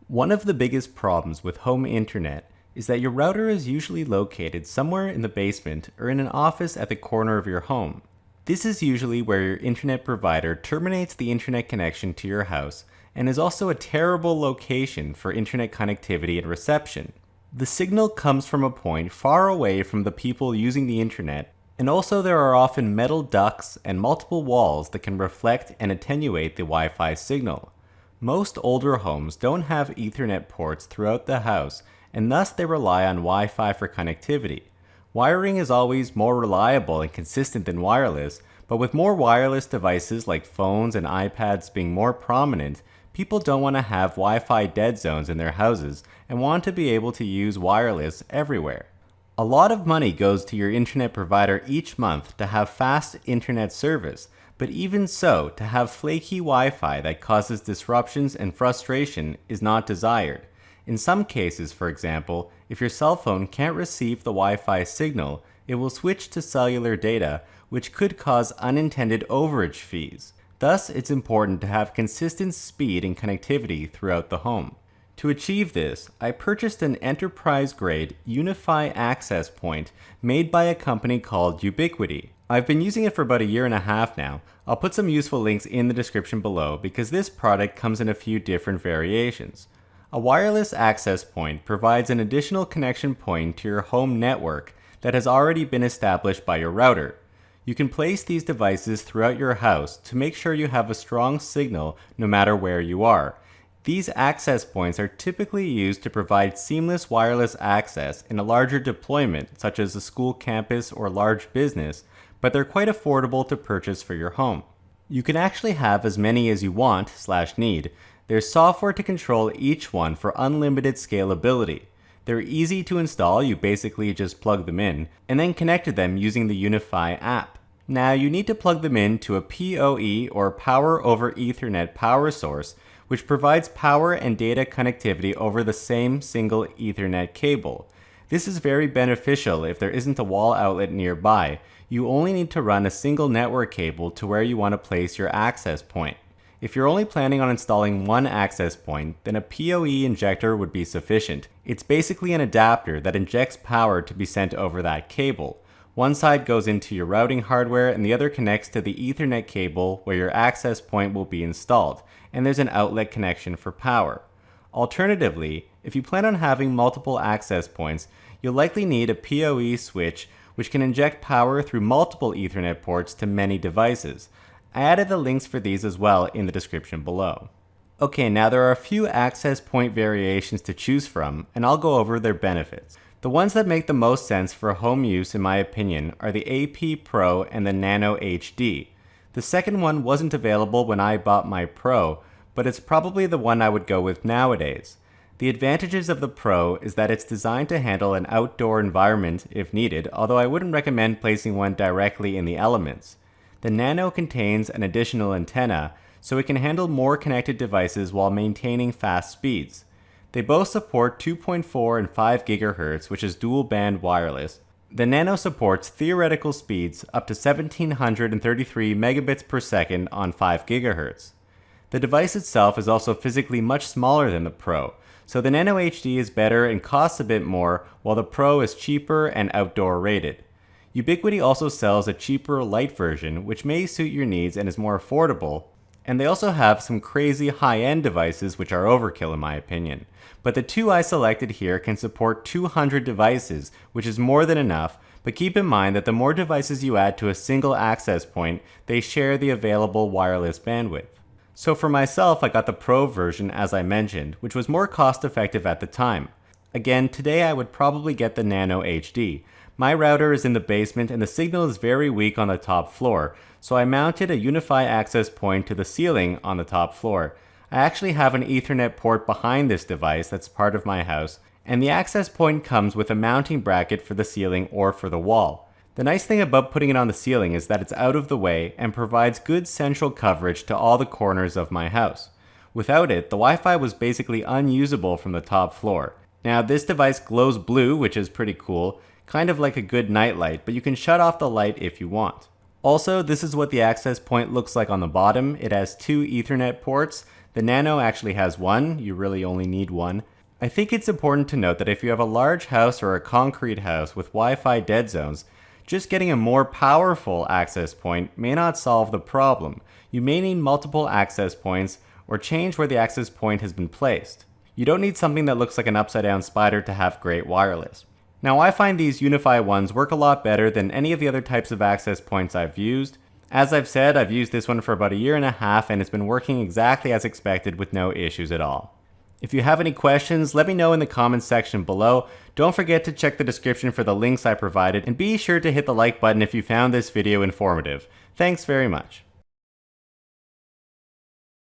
One of the biggest problems with home internet is that your router is usually located somewhere in the basement or in an office at the corner of your home. This is usually where your internet provider terminates the internet connection to your house and is also a terrible location for internet connectivity and reception. The signal comes from a point far away from the people using the internet, and also there are often metal ducts and multiple walls that can reflect and attenuate the Wi-Fi signal. Most older homes don't have Ethernet ports throughout the house, and thus they rely on Wi-Fi for connectivity. Wiring is always more reliable and consistent than wireless, but with more wireless devices like phones and iPads being more prominent, people don't want to have Wi-Fi dead zones in their houses and want to be able to use wireless everywhere. A lot of money goes to your internet provider each month to have fast internet service, but even so, to have flaky Wi-Fi that causes disruptions and frustration is not desired. In some cases, for example, if your cell phone can't receive the Wi-Fi signal, it will switch to cellular data, which could cause unintended overage fees. Thus, it's important to have consistent speed and connectivity throughout the home. To achieve this, I purchased an enterprise-grade Unifi Access Point made by a company called Ubiquiti. I've been using it for about a year and a half now. I'll put some useful links in the description below because this product comes in a few different variations. A wireless access point provides an additional connection point to your home network that has already been established by your router. You can place these devices throughout your house to make sure you have a strong signal no matter where you are. These access points are typically used to provide seamless wireless access in a larger deployment, such as a school campus or large business, but they're quite affordable to purchase for your home. You can actually have as many as you want/need. There's software to control each one for unlimited scalability. They're easy to install, you basically just plug them in, and then connect to them using the Unifi app. Now you need to plug them in to a PoE or Power over Ethernet power source, which provides power and data connectivity over the same single Ethernet cable. This is very beneficial if there isn't a wall outlet nearby. You only need to run a single network cable to where you want to place your access point. If you're only planning on installing one access point, then a PoE injector would be sufficient. It's basically an adapter that injects power to be sent over that cable. One side goes into your routing hardware and the other connects to the Ethernet cable where your access point will be installed, and there's an outlet connection for power. Alternatively, if you plan on having multiple access points, you'll likely need a PoE switch which can inject power through multiple Ethernet ports to many devices. I added the links for these as well in the description below. Okay, now there are a few access point variations to choose from, and I'll go over their benefits. The ones that make the most sense for home use in my opinion are the AP Pro and the Nano HD. The second one wasn't available when I bought my Pro, but it's probably the one I would go with nowadays. The advantages of the Pro is that it's designed to handle an outdoor environment if needed, although I wouldn't recommend placing one directly in the elements. The Nano contains an additional antenna, so it can handle more connected devices while maintaining fast speeds. They both support 2.4 and 5 GHz, which is dual band wireless. The Nano supports theoretical speeds up to 1733 megabits per second on 5 GHz. The device itself is also physically much smaller than the Pro, so the Nano HD is better and costs a bit more, while the Pro is cheaper and outdoor rated. Ubiquiti also sells a cheaper light version, which may suit your needs and is more affordable, and they also have some crazy high-end devices which are overkill in my opinion. But the two I selected here can support 200 devices, which is more than enough, but keep in mind that the more devices you add to a single access point, they share the available wireless bandwidth. So for myself, I got the Pro version as I mentioned, which was more cost-effective at the time. Again, today I would probably get the Nano HD. My router is in the basement and the signal is very weak on the top floor, so I mounted a Unifi access point to the ceiling on the top floor. I actually have an Ethernet port behind this device that's part of my house, and the access point comes with a mounting bracket for the ceiling or for the wall. The nice thing about putting it on the ceiling is that it's out of the way and provides good central coverage to all the corners of my house. Without it, the Wi-Fi was basically unusable from the top floor. Now this device glows blue, which is pretty cool, kind of like a good nightlight, but you can shut off the light if you want. Also, this is what the access point looks like on the bottom. It has two Ethernet ports. The Nano actually has one, you really only need one. I think it's important to note that if you have a large house or a concrete house with Wi-Fi dead zones, just getting a more powerful access point may not solve the problem. You may need multiple access points or change where the access point has been placed. You don't need something that looks like an upside down spider to have great wireless. Now I find these Unifi ones work a lot better than any of the other types of access points I've used. As I've said, I've used this one for about 1.5 years and it's been working exactly as expected with no issues at all. If you have any questions, let me know in the comments section below. Don't forget to check the description for the links I provided, and be sure to hit the like button if you found this video informative. Thanks very much.